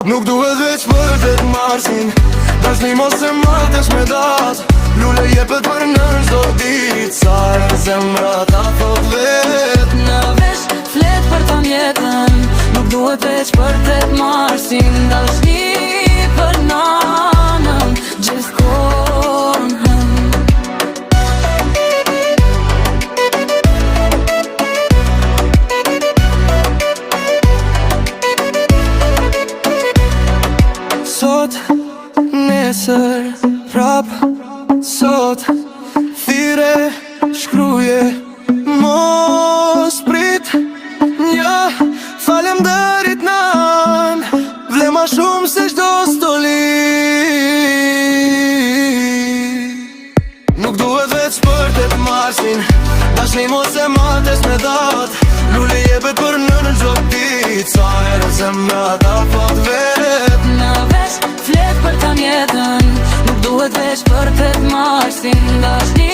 Nuk duhet veç për të të marsin, dashni mos e martesh me dat. Lule jepet për nën çdo dit, sa e zemra ta thot vet. Në vesh flet për ton jetën, nuk duhet veç për të të marsin, dashni për nanën, gjithkohën. Sot, nesër, prap, sot, thire, shkruje, mos prit. Ja, falemderit nan, vle ma shumë se çdo stoli. Nuk duhet veç për të të marsin, dashni mos e martesh me dat. Lule jepet për nën çdo dit, sa herë zemra ta thot vet. Në vesh flet për ton jetën, nuk duhet veç për të të marsin, dashni